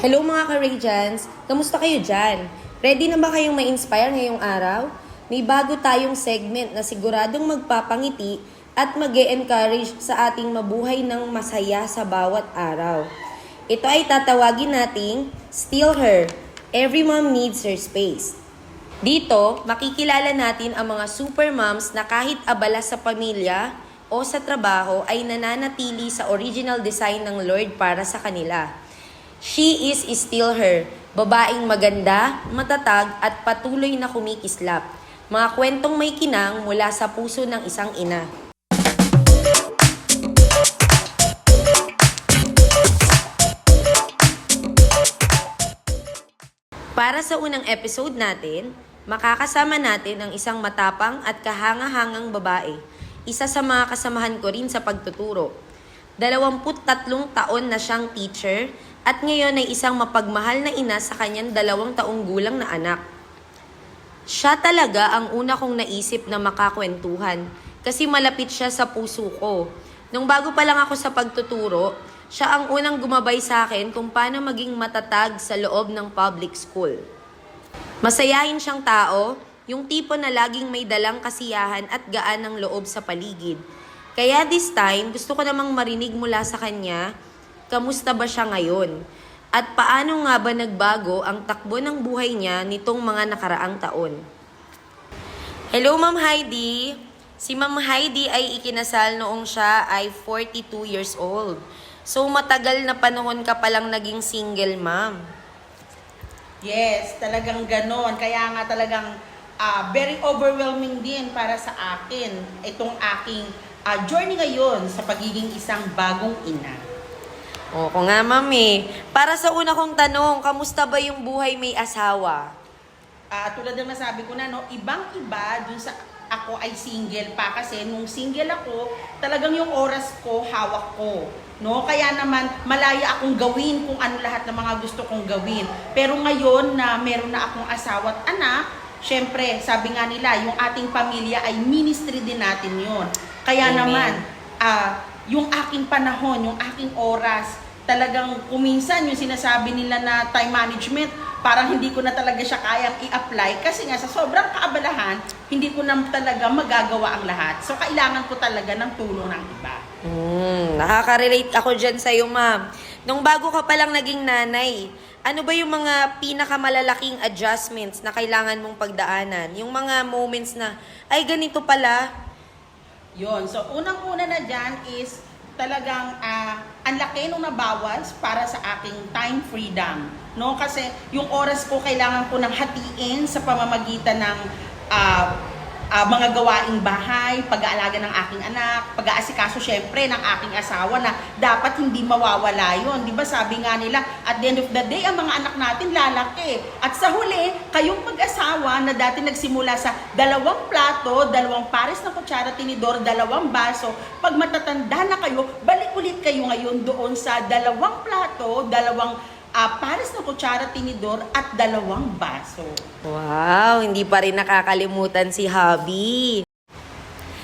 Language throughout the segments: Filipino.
Hello mga ka-Radians! Kamusta kayo dyan? Ready na ba kayong ma-inspire ngayong araw? May bago tayong segment na siguradong magpapangiti at mag-e-encourage sa ating mabuhay ng masaya sa bawat araw. Ito ay tatawagin nating Still Her. Every mom needs her space. Dito, makikilala natin ang mga super moms na kahit abala sa pamilya o sa trabaho ay nananatili sa original design ng Lord para sa kanila. She is still her, babaeng maganda, matatag at patuloy na kumikislap. Mga kwentong may kinang mula sa puso ng isang ina. Para sa unang episode natin, makakasama natin ang isang matapang at kahanga-hangang babae. Isa sa mga kasamahan ko rin sa pagtuturo. 23 taon na siyang teacher at ngayon ay isang mapagmahal na ina sa kanyang 2 taong gulang na anak. Siya talaga ang una kong naisip na makakwentuhan kasi malapit siya sa puso ko. Nung bago pa lang ako sa pagtuturo, siya ang unang gumabay sa akin kung paano maging matatag sa loob ng public school. Masayahin siyang tao, yung tipo na laging may dalang kasiyahan at gaan ng loob sa paligid. Kaya this time, gusto ko namang marinig mula sa kanya, kamusta ba siya ngayon? At paano nga ba nagbago ang takbo ng buhay niya nitong mga nakaraang taon? Hello, Ma'am Heidi! Si Ma'am Heidi ay ikinasal noong siya ay 42 years old. So matagal na panahon ka palang naging single, Ma'am. Yes, talagang ganon. Kaya nga talagang very overwhelming din para sa akin itong aking journey ngayon sa pagiging isang bagong ina. Oo nga, Ma'am eh. Para sa una kong tanong, kamusta ba yung buhay may asawa? Tulad ng nasabi ko na, no, ibang-iba dun sa ako ay single pa kasi nung single ako, talagang yung oras ko, hawak ko. No? Kaya naman, malaya akong gawin kung ano lahat ng mga gusto kong gawin. Pero ngayon na meron na akong asawa at anak, syempre, sabi nga nila, yung ating pamilya ay ministry din natin yun. Kaya Amen. naman, yung aking panahon, yung aking oras, talagang kuminsan yung sinasabi nila na time management, parang hindi ko na talaga siya kayang i-apply kasi nga sa sobrang kaabalahan, hindi ko na talaga magagawa ang lahat. So, kailangan ko talaga ng tulong ng iba. Nakaka-relate ako dyan sa'yo, Ma'am. Nung bago ka palang naging nanay, ano ba yung mga pinakamalalaking adjustments na kailangan mong pagdaanan? Yung mga moments na, ay ganito pala. Yon. So, unang-una na dyan is talagang ang laki nung nabawas para sa aking time freedom. No? Kasi yung oras ko kailangan ko nang hatiin sa pamamagitan ng mga gawaing bahay, pag-aalaga ng aking anak, pag-aasikaso syempre ng aking asawa na dapat hindi mawawala yun. Di ba sabi nga nila, at the end of the day, ang mga anak natin lalaki. At sa huli, kayong mag-asawa na dati nagsimula sa 2 plato, 2 pares na kutsara, tinidor, 2 baso, pag matatanda na kayo, balik ulit kayo ngayon doon sa 2 plato, 2 pares na kutsara, tinidor at 2 baso. Wow, hindi pa rin nakakalimutan si Hubby.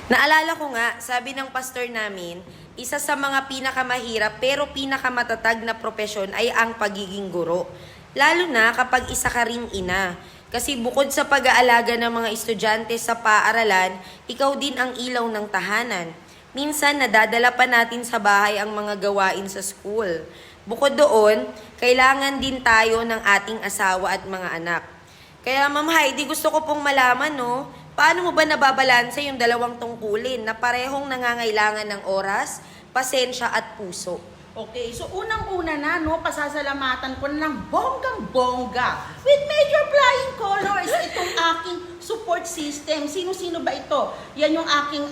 Naalala ko nga, sabi ng pastor namin, isa sa mga pinakamahirap pero pinakamatatag na propesyon ay ang pagiging guro. Lalo na kapag isa ka ring ina. Kasi bukod sa pag-aalaga ng mga estudyante sa paaralan, ikaw din ang ilaw ng tahanan. Minsan nadadala pa natin sa bahay ang mga gawain sa school. Bukod doon, kailangan din tayo ng ating asawa at mga anak. Kaya Ma'am Heidi, gusto ko pong malaman, no, paano mo ba nababalansa yung 2 tungkulin na parehong nangangailangan ng oras, pasensya at puso? Okay, so unang-una na, no, pasasalamatan ko na ng bonggang-bongga with major flying colors itong aking support system. Sino-sino ba ito? Yan yung aking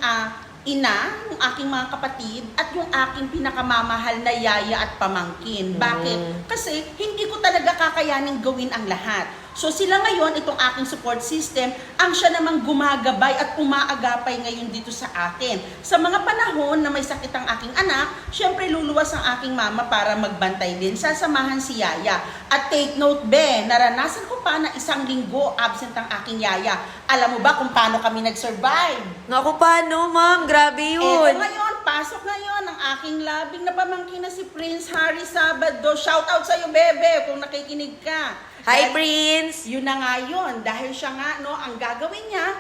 ina, yung aking mga kapatid, at yung aking pinakamamahal na yaya at pamangkin. Bakit? Kasi hindi ko talaga kakayaning gawin ang lahat. So sila ngayon, itong aking support system, ang siya namang gumagabay at umaagapay ngayon dito sa akin. Sa mga panahon na may sakit ang aking anak, syempre luluwas ang aking mama para magbantay din. Sasamahan si yaya. At take note, naranasan ko pa na 1 linggo absent ang aking yaya. Alam mo ba kung paano kami nag-survive? Naku, paano, Ma'am? Grabe yun. Ngayon, papasok ngayon ang aking labing na pamangkin na si Prince Harry Sabado. Shout out sa'yo, bebe, kung nakikinig ka. Hi, Dahil- Prince! Yun na nga yun. Dahil siya nga, no, ang gagawin niya,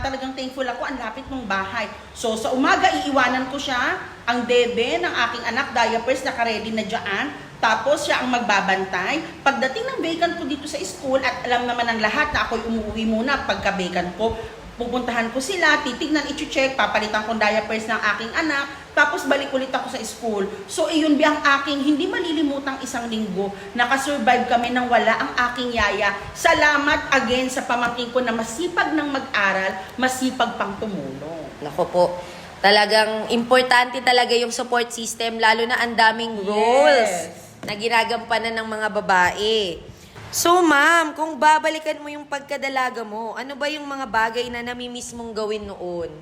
talagang thankful ako, ang lapit mong bahay. So, sa umaga, iiwanan ko siya, ang bebe ng aking anak, diapers, naka-ready na dyan. Tapos, siya ang magbabantay. Pagdating ng vacant ko dito sa school, at alam naman ng lahat na ako'y umuwi muna pagka-vacant ko, pupuntahan ko sila, titignan, i-check, papalitan ko diapers ng aking anak, tapos balik ulit ako sa school. So, iyon ang aking hindi malilimutang isang linggo. Nakasurvive kami nang wala ang aking yaya. Salamat again sa pamangkin ko na masipag ng mag-aral, masipag pang tumulong. Nako po, talagang importante talaga yung support system, lalo na ang daming roles na ginagampanan ng mga babae. So, ma'am, kung babalikan mo yung pagkadalaga mo, ano ba yung mga bagay na namimiss mong gawin noon?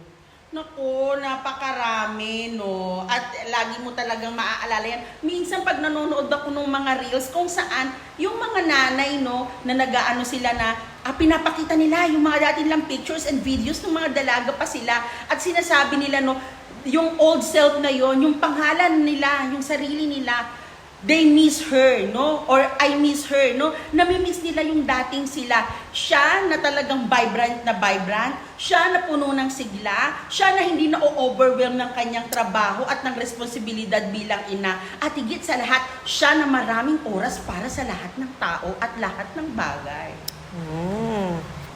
Naku, napakarami, no? At lagi mo talagang maaalala yan. Minsan pag nanonood ako ng mga reels kung saan yung mga nanay, no, na nag-aano sila na pinapakita nila yung mga dati nilang pictures and videos ng mga dalaga pa sila at sinasabi nila, no, yung old self na yon, yung pangalan nila, yung sarili nila, they miss her, no? Or I miss her, no? Namimiss nila yung dating sila. Siya na talagang vibrant, siya na puno ng sigla, siya na hindi na overwhelm ng kanyang trabaho at ng responsibilidad bilang ina. At higit sa lahat, siya na maraming oras para sa lahat ng tao at lahat ng bagay.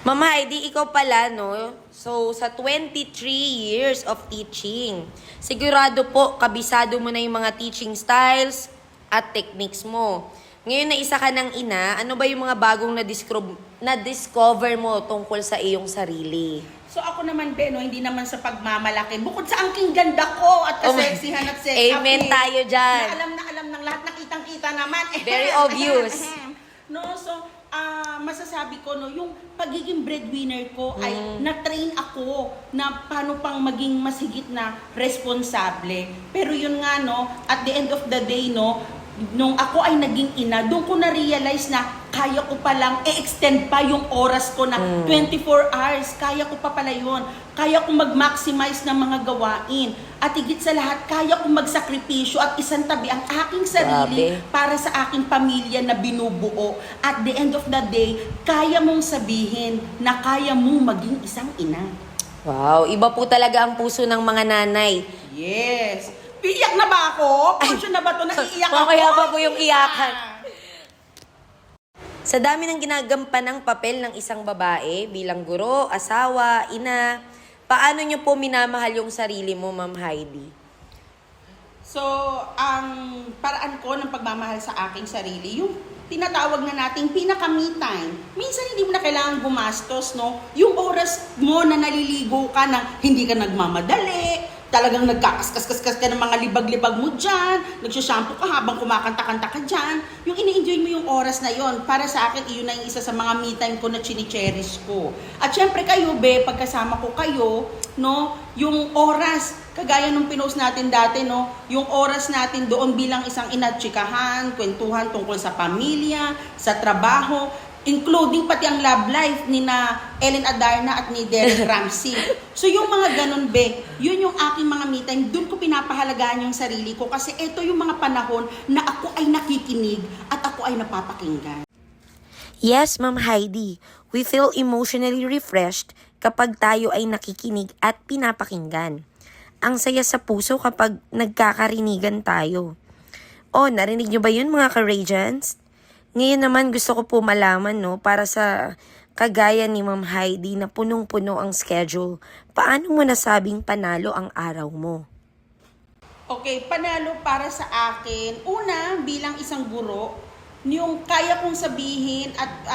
Mama Heidi, ikaw pala, no? So, sa 23 years of teaching, sigurado po, kabisado mo na yung mga teaching styles at techniques mo. Ngayon na isa ka ng ina, ano ba yung mga bagong na-discover mo tungkol sa iyong sarili? So ako naman, Beno, hindi naman sa pagmamalaki. Bukod sa angking ganda ko at kaseksihan at sex Amen tayo dyan. Na alam ng lahat, nakitang-kita naman. Very obvious. No, so masasabi ko, no, yung pagiging breadwinner ko ay na-train ako na paano pang maging mas higit na responsable. Pero yun nga, no, at the end of the day, no, nung ako ay naging ina, doon ko na-realize na kaya ko palang i-extend pa yung oras ko na 24 hours. Kaya ko pa pala yun. Kaya ko mag-maximize ng mga gawain. At higit sa lahat, kaya ko magsakripisyo at isang tabi ang aking sarili para sa aking pamilya na binubuo. At the end of the day, kaya mong sabihin na kaya mong maging isang ina. Wow, iba po talaga ang puso ng mga nanay. Yes. Iyak na ba ako? Portion na ba ito? Naiiyak ako? Kaya pa po yung iyakan. Sa dami ng ginagampan ng papel ng isang babae bilang guro, asawa, ina, paano niyo po minamahal yung sarili mo, Ma'am Heidi? So, ang paraan ko ng pagmamahal sa aking sarili, yung tinatawag na nating pinaka-me time. Minsan hindi mo na kailangan gumastos, no? Yung oras mo na naliligo ka na hindi ka nagmamadali, talagang nagkakaskas ka ng mga libag-libag mo dyan, nagsashampoo ka habang kumakanta-kanta ka dyan, yung ini-enjoy mo yung oras na yon. Para sa akin, iyon na yung isa sa mga me time ko na chini-cherish ko. At syempre kayo, be, pagkasama ko kayo, no, yung oras, kagaya nung pinost natin dati, no, yung oras natin doon bilang isang inatsikahan, kwentuhan tungkol sa pamilya, sa trabaho, including pati ang love life ni na Ellen Adarna at ni Derek Ramsey. So yung mga ganun, be, yun yung aking mga me time. Doon ko pinapahalagaan yung sarili ko kasi ito yung mga panahon na ako ay nakikinig at ako ay napapakinggan. Yes, Ma'am Heidi. We feel emotionally refreshed kapag tayo ay nakikinig at pinapakinggan. Ang saya sa puso kapag nagkakarinigan tayo. Oh, narinig nyo ba yun, mga ka-Radiants? Ngayon naman gusto ko po malaman, no, para sa kagaya ni Ma'am Heidi na punong-puno ang schedule, paano mo nasabing panalo ang araw mo? Okay, panalo para sa akin, una, bilang isang guro, yung kaya kong sabihin at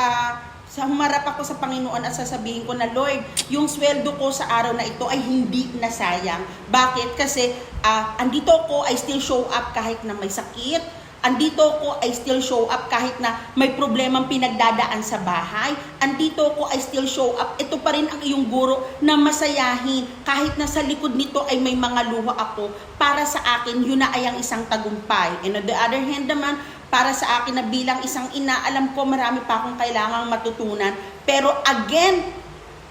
sa humarap ako sa Panginoon at sasabihin ko na, Lord, yung sweldo ko sa araw na ito ay hindi nasayang. Bakit? Kasi andito ko, I still show up kahit na may sakit. Andito ko, I still show up kahit na may problemang pinagdadaan sa bahay. Andito ko, I still show up. Ito pa rin ang iyong guro na masayahin. Kahit na sa likod nito ay may mga luha ako. Para sa akin, yun na ay ang isang tagumpay. And on the other hand naman, para sa akin na bilang isang ina, alam ko marami pa akong kailangang matutunan. Pero again,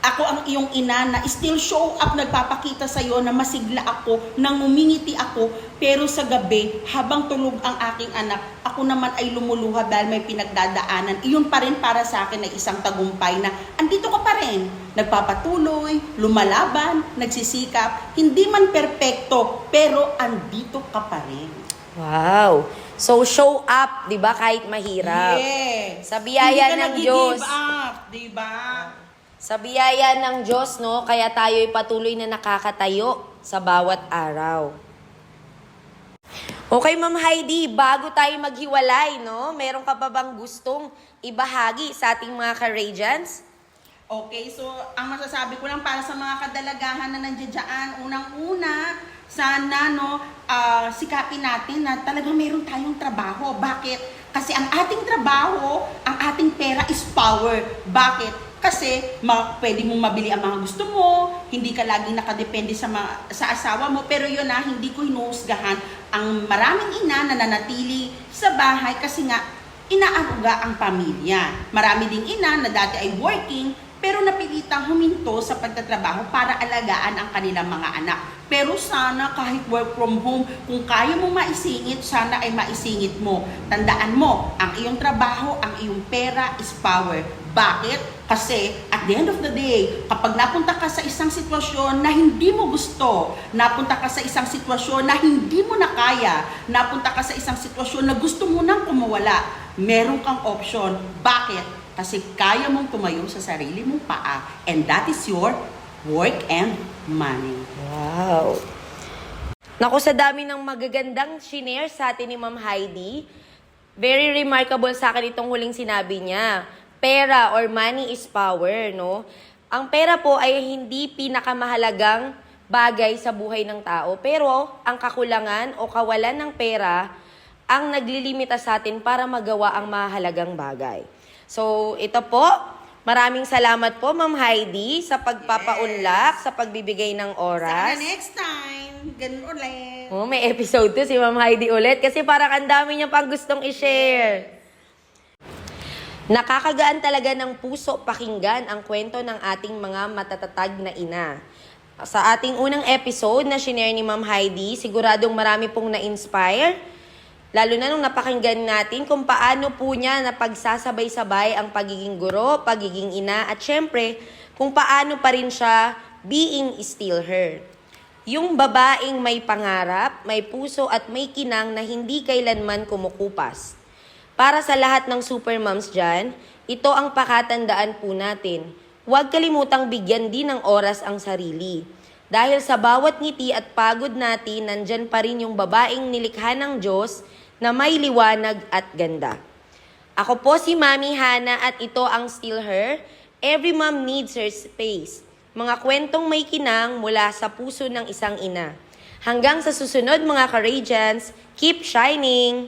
Ako ang iyong ina na still show up, nagpapakita sa'yo na masigla ako, nang ngumingiti ako, pero sa gabi, habang tulog ang aking anak, ako naman ay lumuluha dahil may pinagdadaanan. Iyon pa rin para sa akin ay isang tagumpay na andito ka pa rin. Nagpapatuloy, lumalaban, nagsisikap, hindi man perpekto, pero andito ka pa rin. Wow. So, show up, di ba, kahit mahirap. Yes. Sa biyaya Hindi ka ng Diyos. nag-give up, di ba? Sa biyaya ng Diyos, no, kaya tayo'y patuloy na nakakatayo sa bawat araw. Okay, Ma'am Heidi, bago tayo maghiwalay, no, meron ka pa bang gustong ibahagi sa ating mga ka-Radiance? Okay, so ang masasabi ko lang para sa mga kadalagahan na nandiyan dyan, unang-una, sana sikapin natin na talagang meron tayong trabaho. Bakit? Kasi ang ating trabaho, ang ating pera is power. Bakit? Kasi pwede mong mabili ang mga gusto mo, hindi ka laging nakadepende sa asawa mo, pero yun hindi ko hinuhusgahan ang maraming ina na nanatili sa bahay kasi nga inaaruga ang pamilya. Marami ding ina na dati ay working, pero napilitang huminto sa pagtatrabaho para alagaan ang kanilang mga anak. Pero sana kahit work from home, kung kaya mo maisingit, sana ay maisingit mo. Tandaan mo, ang iyong trabaho, ang iyong pera is power. Bakit? Kasi at the end of the day, kapag napunta ka sa isang sitwasyon na hindi mo gusto, napunta ka sa isang sitwasyon na hindi mo na kaya, napunta ka sa isang sitwasyon na gusto mo nang kumawala, meron kang option. Bakit? Kasi kaya mong tumayo sa sarili mong paa, and that is your work and money. Wow. Naku, sa dami ng magagandang shinare sa atin ni Ma'am Heidi, very remarkable sa akin itong huling sinabi niya. Pera or money is power, no? Ang pera po ay hindi pinakamahalagang bagay sa buhay ng tao, pero ang kakulangan o kawalan ng pera ang naglilimita sa atin para magawa ang mahalagang bagay. So, ito po, maraming salamat po, Ma'am Heidi, sa pagpapaunlak, sa pagbibigay ng oras. Sana next time, ganun ulit. Oh, may episode 2 si Ma'am Heidi ulit kasi parang ang dami niya pang gustong i-share. Nakakagaan talaga ng puso pakinggan ang kwento ng ating mga matatatag na ina. Sa ating unang episode na shinare ni Ma'am Heidi, siguradong marami pong na-inspire. Lalo na nung napakinggan natin kung paano po niya napagsasabay-sabay ang pagiging guro, pagiging ina, at syempre, kung paano pa rin siya being still her. Yung babaeng may pangarap, may puso at may kinang na hindi kailanman kumukupas. Para sa lahat ng super moms dyan, ito ang pakatandaan po natin. Huwag kalimutang bigyan din ng oras ang sarili. Dahil sa bawat ngiti at pagod natin, nandyan pa rin yung babaeng nilikha ng Diyos na may liwanag at ganda. Ako po si Mami Hana at ito ang Still Her. Every mom needs her space. Mga kwentong may kinang mula sa puso ng isang ina. Hanggang sa susunod mga ka-Radiance, keep shining!